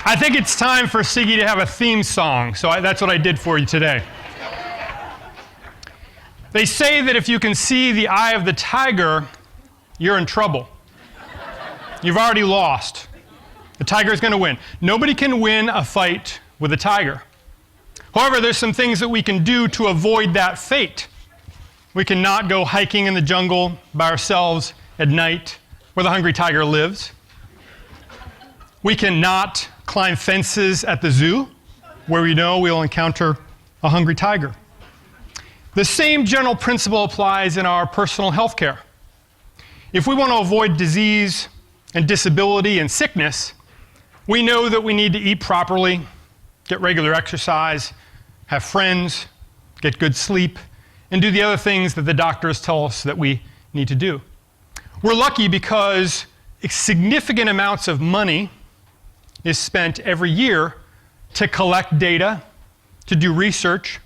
I think it's time for CIGIE to have a theme song, so that's what I did for you today. They say that if you can see the eye of the tiger, you're in trouble. You've already lost. The tiger is going to win. Nobody can win a fight with a tiger. However, there's some things that we can do to avoid that fate. We cannot go hiking in the jungle by ourselves at night where the hungry tiger lives. We cannot climb fences at the zoo where we know we'll encounter a hungry tiger. The same general principle applies in our personal health care. If we want to avoid disease and disability and sickness, we know that we need to eat properly, get regular exercise, have friends, get good sleep, and do the other things that the doctors tell us that we need to do. We're lucky because significant amounts of money is spent every year to collect data, to do research,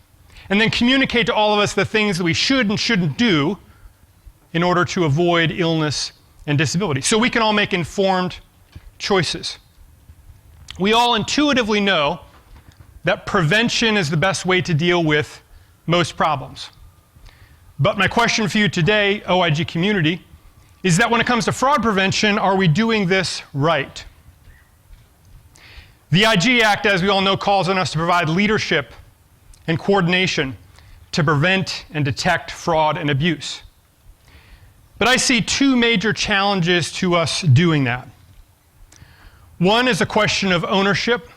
and then communicate to all of us the things that we should and shouldn't do in order to avoid illness and disability. So we can all make informed choices. We all intuitively know that prevention is the best way to deal with most problems. But my question for you today, OIG community, is that when it comes to fraud prevention, are we doing this right? The CIGIE Act, as we all know, calls on us to provide leadership and coordination to prevent and detect fraud and abuse. But I see two major challenges to us doing that. One is a question of ownership.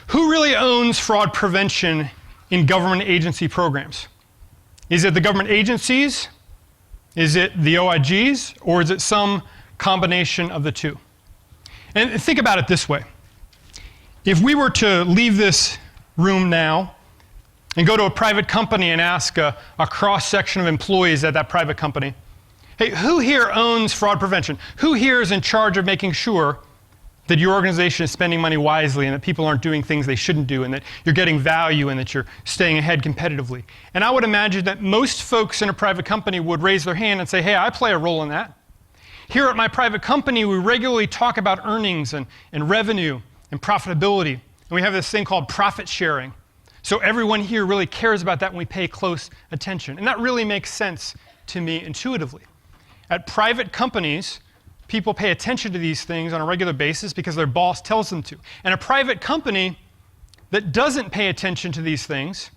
Who really owns fraud prevention in government agency programs? Is it the government agencies? Is it the OIGs? Or is it some combination of the two? And think about it this way. If we were to leave this room now and go to a private company and ask a cross-section of employees at that private company, hey, who here owns fraud prevention? Who here is in charge of making sure that your organization is spending money wisely and that people aren't doing things they shouldn't do and that you're getting value and that you're staying ahead competitively? And I would imagine that most folks in a private company would raise their hand and say, hey, I play a role in that. Here at my private company, we regularly talk about earnings and revenue and profitability. And we have this thing called profit sharing. So everyone here really cares about that and we pay close attention. And that really makes sense to me intuitively. At private companies, people pay attention to these things on a regular basis because their boss tells them to. And a private company that doesn't pay attention to these things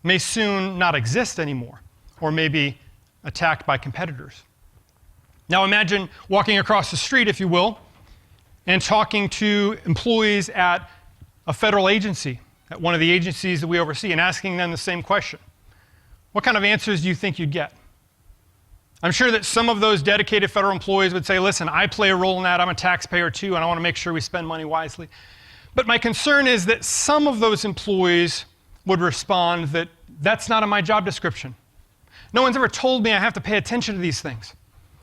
may soon not exist anymore or may be attacked by competitors. Now imagine walking across the street, if you will, and talking to employees at a federal agency, at one of the agencies that we oversee, and asking them the same question. What kind of answers do you think you'd get? I'm sure that some of those dedicated federal employees would say, listen, I play a role in that, I'm a taxpayer too, and I want to make sure we spend money wisely. But my concern is that some of those employees would respond that that's not in my job description. No one's ever told me I have to pay attention to these things.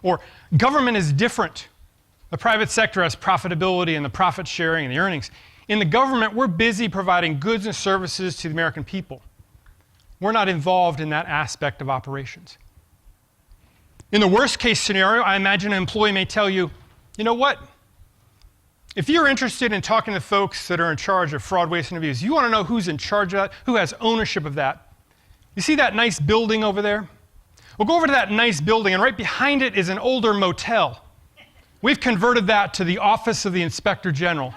Or government is different. The private sector has profitability and the profit sharing and the earnings. In the government, we're busy providing goods and services to the American people. We're not involved in that aspect of operations. In the worst case scenario, I imagine an employee may tell you, you know what? If you're interested in talking to folks that are in charge of fraud, waste, and abuse, you want to know who's in charge of that, who has ownership of that. You see that nice building over there? Well, go over to that nice building, and right behind it is an older motel. We've converted that to the office of the Inspector General.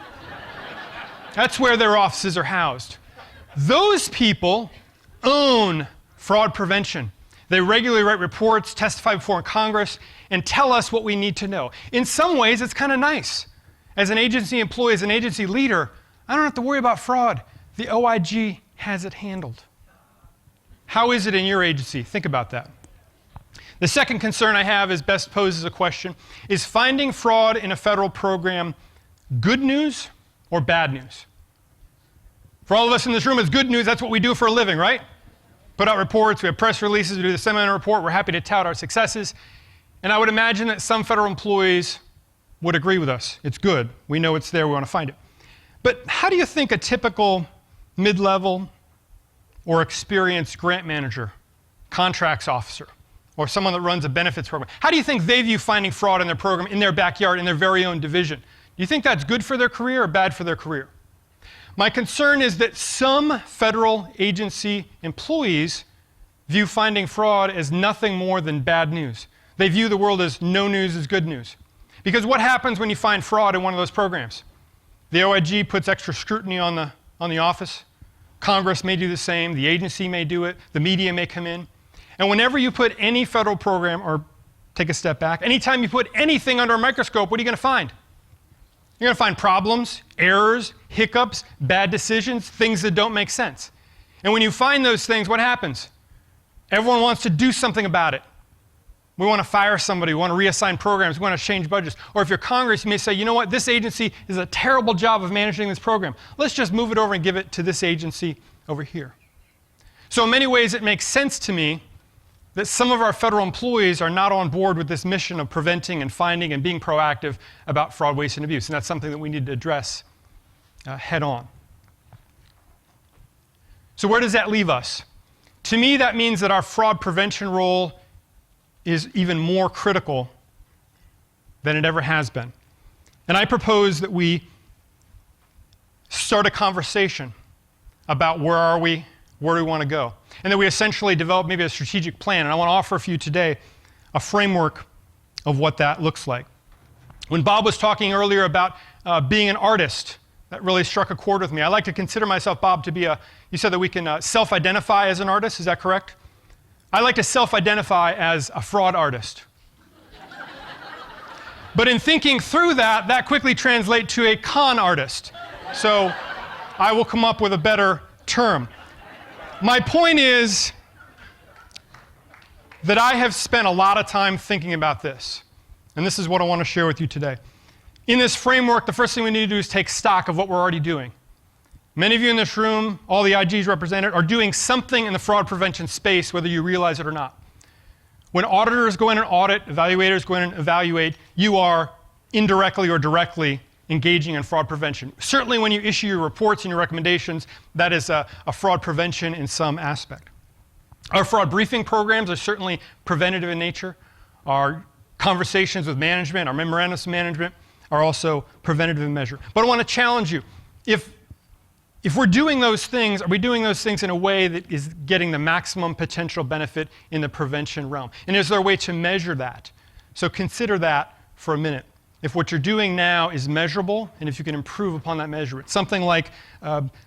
That's where their offices are housed. Those people own fraud prevention. They regularly write reports, testify before Congress, and tell us what we need to know. In some ways, it's kind of nice. As an agency employee, as an agency leader, I don't have to worry about fraud. The OIG has it handled. How is it in your agency? Think about that. The second concern I have is best posed as a question. Is finding fraud in a federal program good news or bad news? For all of us in this room, it's good news. That's what we do for a living, right? Put out reports, we have press releases, we do the seminar report, we're happy to tout our successes. And I would imagine that some federal employees would agree with us. It's good. We know it's there. We want to find it. But how do you think a typical mid-level or experienced grant manager, contracts officer, or someone that runs a benefits program, how do you think they view finding fraud in their program, in their backyard, in their very own division? Do you think that's good for their career or bad for their career? My concern is that some federal agency employees view finding fraud as nothing more than bad news. They view the world as no news is good news. Because what happens when you find fraud in one of those programs? The OIG puts extra scrutiny on the office. Congress may do the same. The agency may do it. The media may come in. And whenever you put any federal program, or take a step back, anytime you put anything under a microscope, what are you going to find? You're going to find problems, errors, hiccups, bad decisions, things that don't make sense. And when you find those things, what happens? Everyone wants to do something about it. We want to fire somebody, we want to reassign programs, we want to change budgets. Or if you're Congress, you may say, you know what, this agency is a terrible job of managing this program. Let's just move it over and give it to this agency over here. So in many ways, it makes sense to me that some of our federal employees are not on board with this mission of preventing and finding and being proactive about fraud, waste, and abuse. And that's something that we need to address head on. So where does that leave us? To me, that means that our fraud prevention role is even more critical than it ever has been. And I propose that we start a conversation about where are we, where do we want to go, and that we essentially develop maybe a strategic plan. And I want to offer for you today a framework of what that looks like. When Bob was talking earlier about being an artist, that really struck a chord with me. I like to consider myself, Bob, to be you said that we can self-identify as an artist, is that correct? I like to self-identify as a fraud artist. But in thinking through that, that quickly translates to a con artist. So I will come up with a better term. My point is that I have spent a lot of time thinking about this. And this is what I want to share with you today. In this framework, the first thing we need to do is take stock of what we're already doing. Many of you in this room, all the IGs represented, are doing something in the fraud prevention space, whether you realize it or not. When auditors go in and audit, evaluators go in and evaluate, you are indirectly or directly engaging in fraud prevention. Certainly when you issue your reports and your recommendations, that is a fraud prevention in some aspect. Our fraud briefing programs are certainly preventative in nature. Our conversations with management, our memorandums of management are also preventative in measure. But I want to challenge you. If we're doing those things, are we doing those things in a way that is getting the maximum potential benefit in the prevention realm? And is there a way to measure that? So consider that for a minute. If what you're doing now is measurable, and if you can improve upon that measurement. Something like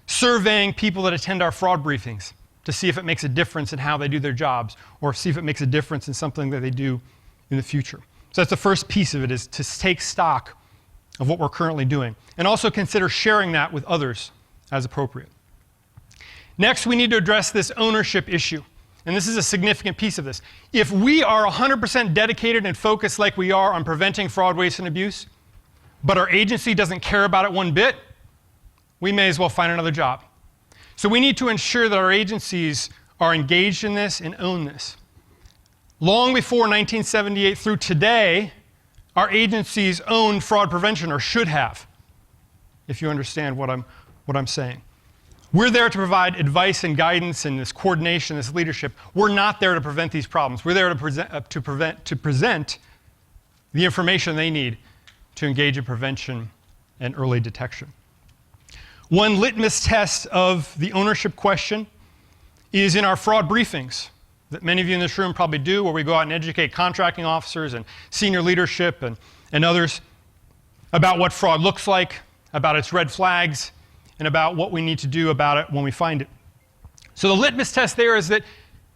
surveying people that attend our fraud briefings to see if it makes a difference in how they do their jobs, or see if it makes a difference in something that they do in the future. So that's the first piece of it, is to take stock of what we're currently doing. And also consider sharing that with others as appropriate. Next, we need to address this ownership issue. And this is a significant piece of this. If we are 100% dedicated and focused like we are on preventing fraud, waste, and abuse, but our agency doesn't care about it one bit, we may as well find another job. So we need to ensure that our agencies are engaged in this and own this. Long before 1978 through today, our agencies owned fraud prevention, or should have, if you understand what I'm saying. We're there to provide advice and guidance and this coordination, this leadership. We're not there to prevent these problems. We're there to present the information they need to engage in prevention and early detection. One litmus test of the ownership question is in our fraud briefings that many of you in this room probably do, where we go out and educate contracting officers and senior leadership and others about what fraud looks like, about its red flags, and about what we need to do about it when we find it. So the litmus test there is that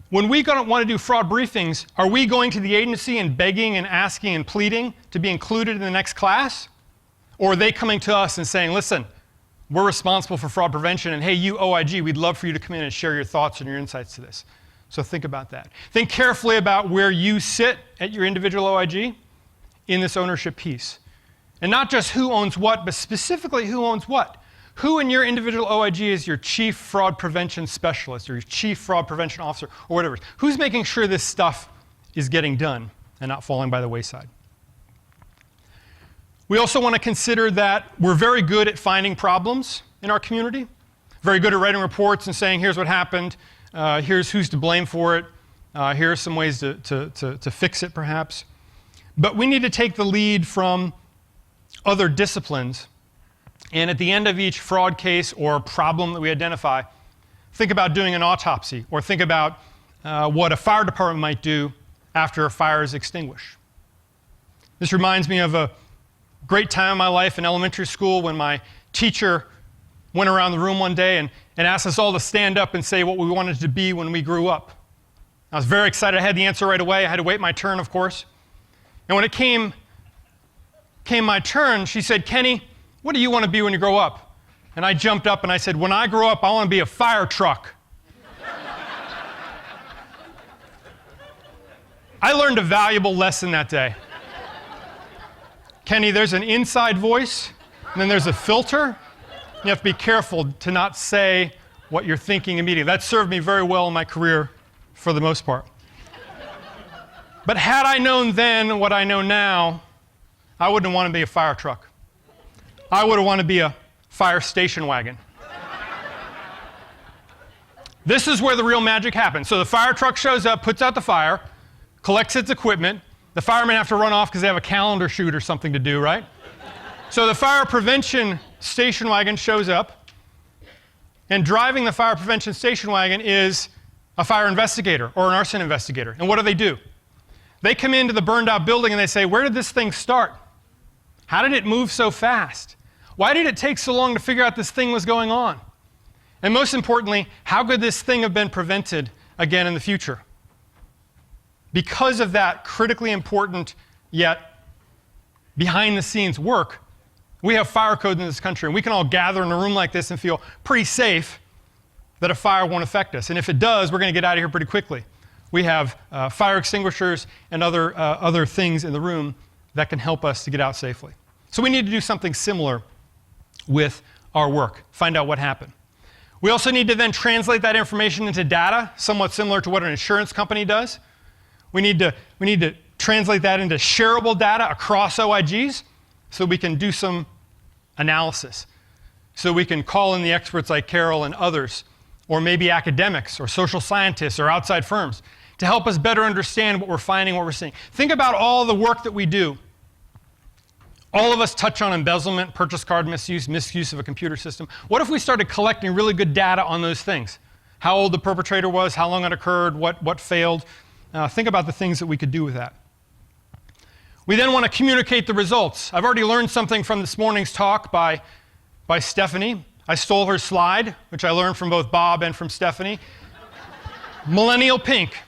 when we want to do fraud briefings, are we going to the agency and begging and asking and pleading to be included in the next class? Or are they coming to us and saying, listen, we're responsible for fraud prevention, and hey, you OIG, we'd love for you to come in and share your thoughts and your insights to this. So think about that. Think carefully about where you sit at your individual OIG in this ownership piece. And not just who owns what, but specifically who owns what. Who in your individual OIG is your chief fraud prevention specialist or your chief fraud prevention officer or whatever? Who's making sure this stuff is getting done and not falling by the wayside? We also want to consider that we're very good at finding problems in our community, very good at writing reports and saying, here's what happened, here's who's to blame for it, here are some ways to fix it perhaps. But we need to take the lead from other disciplines. And at the end of each fraud case or problem that we identify, think about doing an autopsy, or think about what a fire department might do after a fire is extinguished. This reminds me of a great time in my life in elementary school when my teacher went around the room one day and asked us all to stand up and say what we wanted to be when we grew up. I was very excited. I had the answer right away. I had to wait my turn, of course. And when it came my turn, she said, "Kenny, what do you want to be when you grow up?" And I jumped up and I said, "When I grow up, I want to be a fire truck." I learned a valuable lesson that day. Kenny, there's an inside voice, and then there's a filter. You have to be careful to not say what you're thinking immediately. That served me very well in my career for the most part. But had I known then what I know now, I wouldn't want to be a fire truck. I would have wanted to be a fire station wagon. This is where the real magic happens. So the fire truck shows up, puts out the fire, collects its equipment. The firemen have to run off because they have a calendar shoot or something to do, right? So the fire prevention station wagon shows up, and driving the fire prevention station wagon is a fire investigator or an arson investigator. And what do? They come into the burned out building and they say, "Where did this thing start? How did it move so fast? Why did it take so long to figure out this thing was going on? And most importantly, how could this thing have been prevented again in the future?" Because of that critically important yet behind the scenes work, we have fire codes in this country, and we can all gather in a room like this and feel pretty safe that a fire won't affect us. And if it does, we're going to get out of here pretty quickly. We have fire extinguishers and other things in the room that can help us to get out safely. So we need to do something similar with our work, find out what happened. We also need to then translate that information into data, somewhat similar to what an insurance company does. We need to translate that into shareable data across OIGs so we can do some analysis. So we can call in the experts like Carol and others, or maybe academics or social scientists or outside firms to help us better understand what we're finding, what we're seeing. Think about all the work that we do. All of us touch on embezzlement, purchase card misuse of a computer system. What if we started collecting really good data on those things? How old the perpetrator was, how long it occurred, what failed. Think about the things that we could do with that. We then want to communicate the results. I've already learned something from this morning's talk by Stephanie. I stole her slide, which I learned from both Bob and from Stephanie. Millennial pink.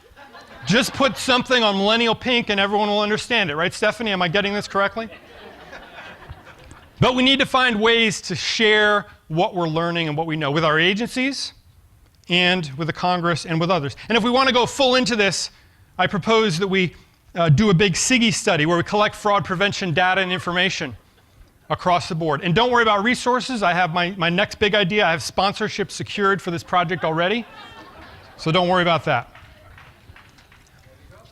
Just put something on millennial pink and everyone will understand it, right, Stephanie? Am I getting this correctly? But we need to find ways to share what we're learning and what we know with our agencies and with the Congress and with others. And if we want to go full into this, I propose that we do a big CIGIE study where we collect fraud prevention data and information across the board. And don't worry about resources. I have my next big idea. I have sponsorship secured for this project already. So don't worry about that.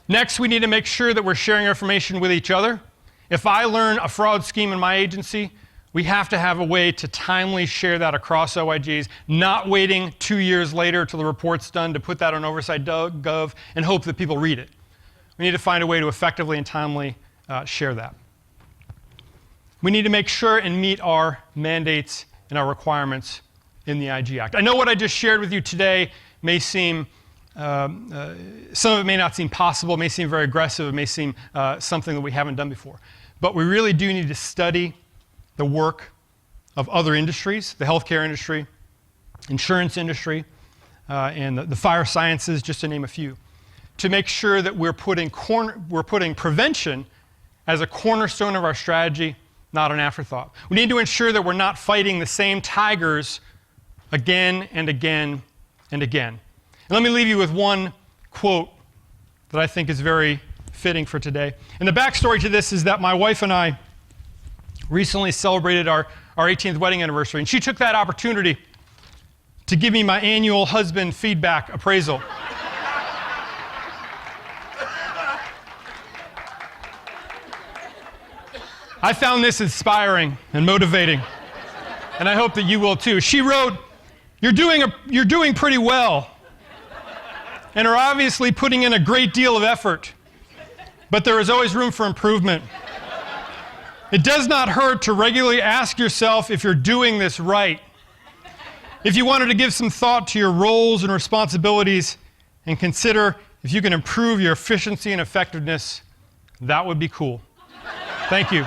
Next, we need to make sure that we're sharing information with each other. If I learn a fraud scheme in my agency, we have to have a way to timely share that across OIGs, not waiting 2 years later till the report's done to put that on oversight.gov and hope that people read it. We need to find a way to effectively and timely share that. We need to make sure and meet our mandates and our requirements in the CIGIE Act. I know what I just shared with you today may seem, some of it may not seem possible, it may seem very aggressive, it may seem something that we haven't done before. But we really do need to study the work of other industries, the healthcare industry, insurance industry, and the fire sciences, just to name a few, to make sure that we're putting prevention as a cornerstone of our strategy, not an afterthought. We need to ensure that we're not fighting the same tigers again and again and again. And let me leave you with one quote that I think is very fitting for today. And the backstory to this is that my wife and I recently celebrated our 18th wedding anniversary, and she took that opportunity to give me my annual husband feedback appraisal. I found this inspiring and motivating, and I hope that you will too. She wrote, "You're doing pretty well, and are obviously putting in a great deal of effort, but there is always room for improvement. It does not hurt to regularly ask yourself if you're doing this right. If you wanted to give some thought to your roles and responsibilities and consider if you can improve your efficiency and effectiveness, that would be cool. Thank you.